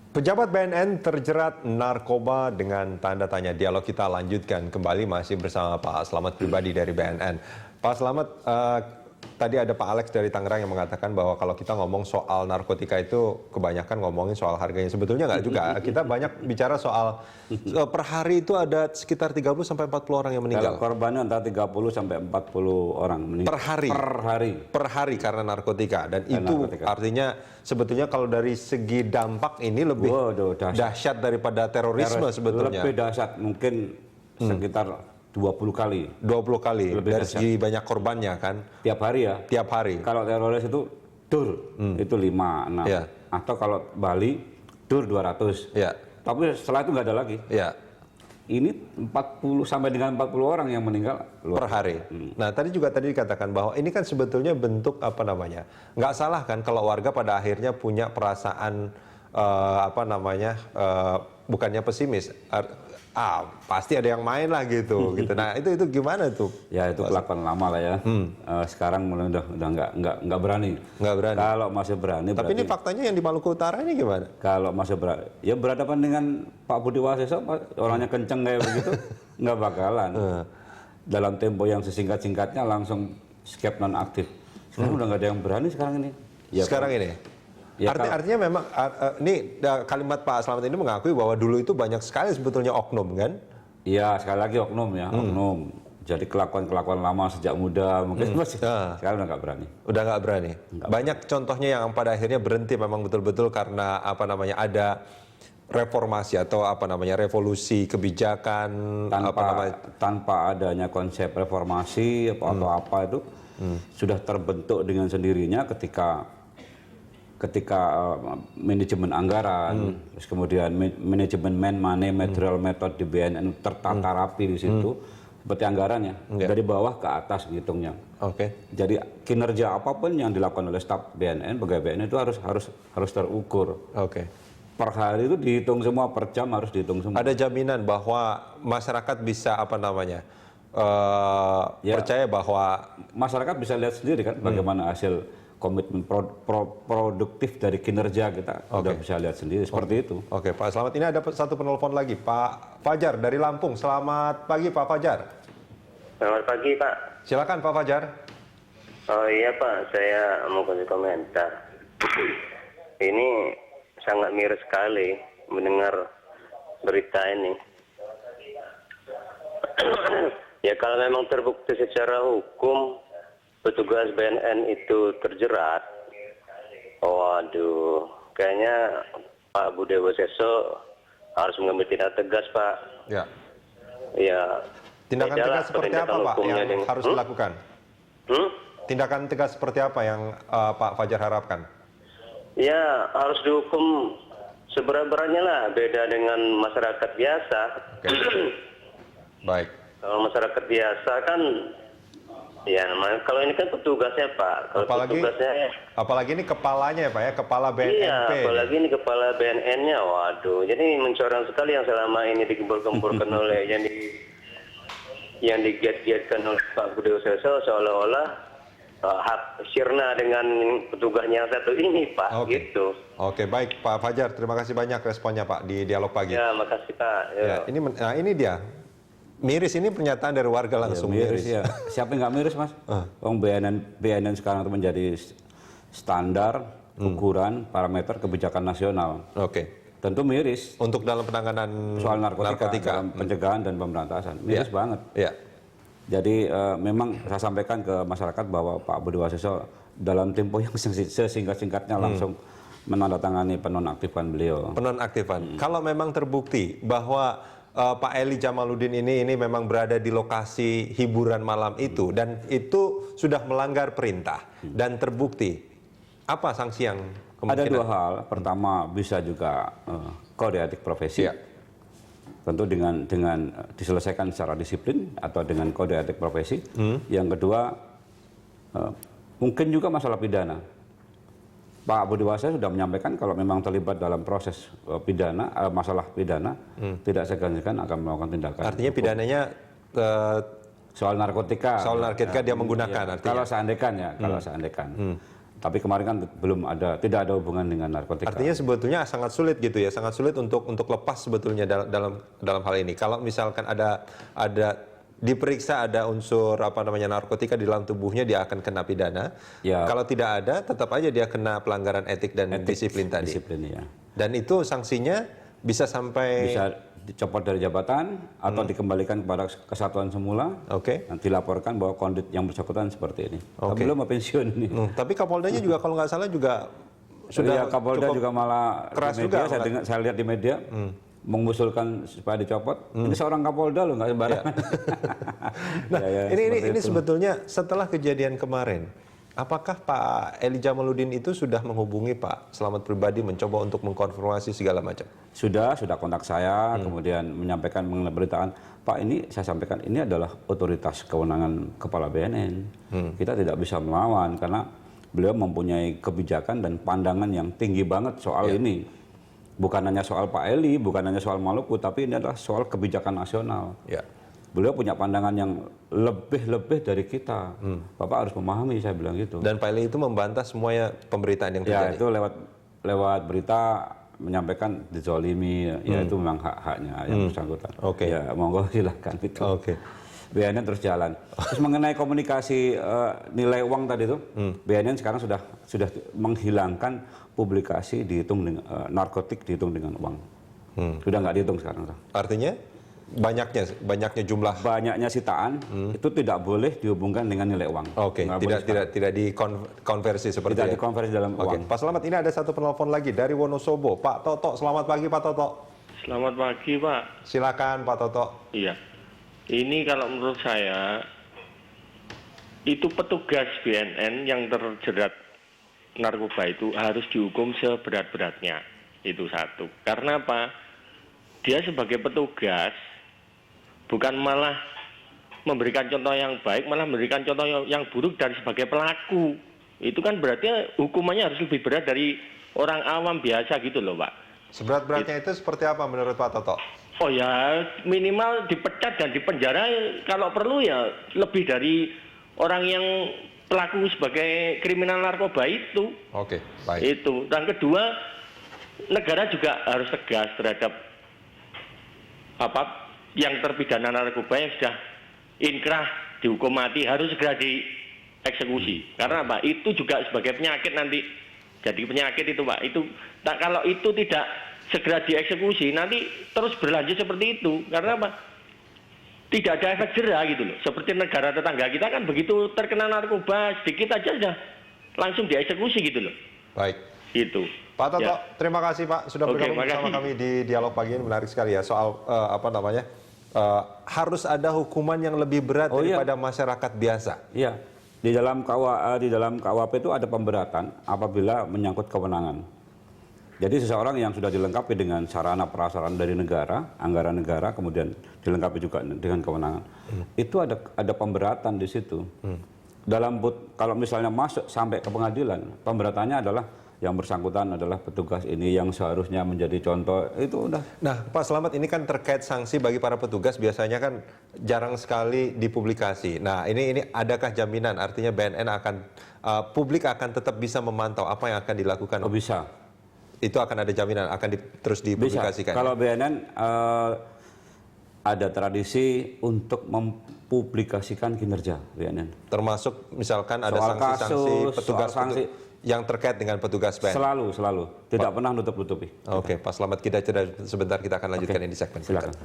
Pejabat BNN terjerat narkoba dengan tanda tanya. Dialog kita lanjutkan kembali masih bersama Pak Slamet Pribadi dari BNN. Pak Slamet, tadi ada Pak Alex dari Tangerang yang mengatakan bahwa kalau kita ngomong soal narkotika itu kebanyakan ngomongin soal harganya. Sebetulnya nggak juga. Kita banyak bicara soal per hari itu ada sekitar 30-40 orang yang meninggal. Kalau korbannya antara 30-40 orang meninggal. Per hari? Per hari karena narkotika. Dan itu narkotika. Artinya sebetulnya kalau dari segi dampak ini lebih dahsyat daripada terorisme sebetulnya. Lebih dahsyat, mungkin sekitar 20 kali. 20 kali dari segi banyak korbannya kan? Tiap hari ya? Tiap hari. Kalau teroris itu dur, itu 5, 6. Ya. Atau kalau Bali, dur 200. Ya. Tapi setelah itu nggak ada lagi. Ya. Ini 40 sampai dengan 40 orang yang meninggal per hari. Nah, tadi dikatakan bahwa ini kan sebetulnya bentuk apa namanya? Nggak salah kan kalau warga pada akhirnya punya perasaan bukannya pesimis. Pasti ada yang main lah gitu. Nah, itu gimana tuh? Ya itu kelakuan lama lah ya. Sekarang mulai udah nggak berani. Nggak berani. Kalau masih berani. Tapi ini faktanya yang di Maluku Utara ini gimana? Kalau masih berani, ya berhadapan dengan Pak Budi Waseso, orangnya kenceng kayak begitu, nggak bakalan. Dalam tempo yang sesingkat-singkatnya langsung skep nonaktif. Sekarang udah nggak ada yang berani sekarang ini. Ya, sekarang ini. Ya, artinya memang ini kalimat Pak Slamet ini mengakui bahwa dulu itu banyak sekali sebetulnya oknum kan? Iya, sekali lagi oknum ya, oknum. Jadi kelakuan-kelakuan lama sejak muda mungkin masih sekarang udah nggak berani. Udah nggak berani. Banyak contohnya yang pada akhirnya berhenti memang betul-betul karena ada reformasi atau revolusi kebijakan tanpa adanya konsep reformasi atau apa itu sudah terbentuk dengan sendirinya ketika manajemen anggaran, terus kemudian manajemen money, material method di BNN tertata rapi di situ, seperti anggarannya dari bawah ke atas ngitungnya. Jadi kinerja apapun yang dilakukan oleh staf BNN, pegawai BNN itu harus terukur. Per hari itu dihitung semua, per jam harus dihitung semua. Ada jaminan bahwa masyarakat bisa percaya bahwa masyarakat bisa lihat sendiri kan bagaimana hasil komitmen produktif dari kinerja kita udah bisa lihat sendiri seperti itu. Pak Slamet, ini ada satu penelpon lagi, Pak Fajar dari Lampung. Selamat pagi Pak Fajar. Selamat pagi Pak. Silakan Pak Fajar. Oh iya Pak, saya mau kasih komentar. Ini sangat miris sekali mendengar berita ini. Ya kalau memang terbukti secara hukum petugas BNN itu terjerat, waduh, kayaknya Pak Budi Waseso harus mengambil tindakan tegas, Pak. Ya. Ya. Tindakan tegas seperti apa, Pak, yang harus dilakukan? Tindakan tegas seperti apa yang Pak Fajar harapkan? Ya, harus dihukum seberat-beratnya lah, beda dengan masyarakat biasa. Baik. Kalau masyarakat biasa kan, ya, kalau ini kan petugasnya Pak. Kalau apalagi ini kepalanya ya Pak ya, kepala BNN. Iya, apalagi ini kepala BNN-nya, waduh. Jadi mencorang sekali yang selama ini digembur-gemburkan oleh yang digiat-giatkan oleh Pak Budi Waseso seolah-olah hak sirna dengan petugasnya yang satu ini Pak. Gitu. Baik Pak Fajar, terima kasih banyak responnya Pak di Dialog Pagi. Ya, makasih Pak. Ya, ini dia. Miris ini pernyataan dari warga langsung. Miris ya. Siapa yang nggak miris Mas? BNN sekarang itu menjadi standar ukuran parameter kebijakan nasional. Tentu miris. Untuk dalam penanganan soal narkotika. Dalam pencegahan dan pemberantasan. Miris banget. Jadi memang saya sampaikan ke masyarakat bahwa Pak Budi Waseso dalam tempo yang sesingkat-singkatnya langsung menandatangani penonaktifan beliau. Penonaktifan. Kalau memang terbukti bahwa Pak Eli Jamaluddin ini memang berada di lokasi hiburan malam itu dan itu sudah melanggar perintah dan terbukti, apa sanksi yang kemungkinan? Ada dua hal. Pertama, bisa juga kode etik profesi. Tentu dengan diselesaikan secara disiplin atau dengan kode etik profesi. Yang kedua, mungkin juga masalah pidana. Pak Budi Waseso sudah menyampaikan kalau memang terlibat dalam proses pidana, masalah pidana, tidak segan-segan akan melakukan tindakan. Artinya pidananya soal narkotika. Soal narkotika dia menggunakan. Iya. Kalau seandainya, Tapi kemarin kan tidak ada hubungan dengan narkotika. Artinya sebetulnya sangat sulit gitu ya, sangat sulit untuk lepas sebetulnya dalam hal ini. Kalau misalkan ada diperiksa ada unsur narkotika di dalam tubuhnya, dia akan kena pidana. Ya. Kalau tidak ada, tetap aja dia kena pelanggaran etik dan disiplin tadi. Disiplin, ya. Dan itu sanksinya bisa sampai dicopot dari jabatan atau dikembalikan kepada kesatuan semula. Oke. Nanti dilaporkan bahwa kondit yang bersangkutan seperti ini. Oke. Belum mau pensiun ini. Tapi Kapoldanya juga kalau nggak salah juga sudah Kapolda cukup juga malah keras di media, juga, saya lihat di media mengusulkan supaya dicopot. Ini seorang Kapolda loh, nggak sembarangan. Nah, ini sebetulnya setelah kejadian kemarin, apakah Pak Ely Jamaluddin itu sudah menghubungi Pak Slamet pribadi mencoba untuk mengkonfirmasi segala macam? Sudah kontak saya, kemudian menyampaikan mengenai beritaan, Pak, ini saya sampaikan ini adalah otoritas kewenangan Kepala BNN. Kita tidak bisa melawan karena beliau mempunyai kebijakan dan pandangan yang tinggi banget soal ini. Bukan hanya soal Pak Ely, bukan hanya soal Maluku, tapi ini adalah soal kebijakan nasional. Ya. Beliau punya pandangan yang lebih dari kita. Bapak harus memahami, saya bilang gitu. Dan Pak Ely itu membantah semuanya pemberitaan yang Ya, terjadi? itu lewat berita menyampaikan dizolimi, ya itu memang hak-haknya yang bersangkutan. Oke. Ya, monggo silahkan itu. Oke. BNN terus jalan. Terus mengenai komunikasi nilai uang tadi itu, BNN sekarang sudah menghilangkan publikasi dihitung dengan narkotik dihitung dengan uang. Sudah nggak dihitung sekarang. Artinya banyaknya jumlah. Banyaknya sitaan itu tidak boleh dihubungkan dengan nilai uang. Oke, tidak dikonversi seperti Tidak itu. dikonversi dalam uang. Pak Slamet, ini ada satu penelpon lagi dari Wonosobo. Pak Toto, selamat pagi Pak Toto. Selamat pagi, Pak. Silakan Pak Toto. Iya. Ini kalau menurut saya, itu petugas BNN yang terjerat narkoba itu harus dihukum seberat-beratnya. Itu satu. Karena apa? Dia sebagai petugas, bukan malah memberikan contoh yang baik, malah memberikan contoh yang buruk dari sebagai pelaku. Itu kan berarti hukumannya harus lebih berat dari orang awam biasa gitu loh, Pak. Seberat-beratnya itu seperti apa menurut Pak Toto? Oh ya, minimal dipecat dan dipenjara kalau perlu ya lebih dari orang yang pelaku sebagai kriminal narkoba itu. Oke, baik. Itu. Dan kedua, negara juga harus tegas terhadap yang terpidana narkoba yang sudah inkrah dihukum mati harus segera dieksekusi. Karena apa? Itu juga sebagai penyakit nanti. Jadi penyakit itu, Pak. Itu kalau itu tidak segera dieksekusi, nanti terus berlanjut seperti itu. Karena apa? Tidak ada efek jera gitu loh. Seperti negara tetangga kita kan begitu terkena narkoba sedikit aja sudah langsung dieksekusi gitu loh. Baik. Itu. Pak Toto, Ya. terima kasih Pak sudah bergabung bersama kami di dialog pagi ini. Menarik sekali ya soal harus ada hukuman yang lebih berat daripada masyarakat biasa. Iya. Di dalam KUHP itu ada pemberatan apabila menyangkut kewenangan. Jadi seseorang yang sudah dilengkapi dengan sarana prasarana dari negara, anggaran negara, kemudian dilengkapi juga dengan kewenangan, itu ada pemberatan di situ. Kalau misalnya masuk sampai ke pengadilan, pemberatannya adalah yang bersangkutan adalah petugas ini yang seharusnya menjadi contoh, itu udah. Nah, Pak Slamet, ini kan terkait sanksi bagi para petugas biasanya kan jarang sekali dipublikasi. Nah, ini adakah jaminan artinya BNN publik akan tetap bisa memantau apa yang akan dilakukan? Oh, bisa. Itu akan ada jaminan akan terus dipublikasikan. Bisa. Kalau BNN ada tradisi untuk mempublikasikan kinerja BNN. Termasuk misalkan ada Soal sanksi-sanksi kasus, petugas soal sanksi. Yang terkait dengan petugas BNN. Selalu. Tidak pernah nutup-nutupi. Oke, Pak Slamet, kita sebentar, kita akan lanjutkan ini di segmen Silakan.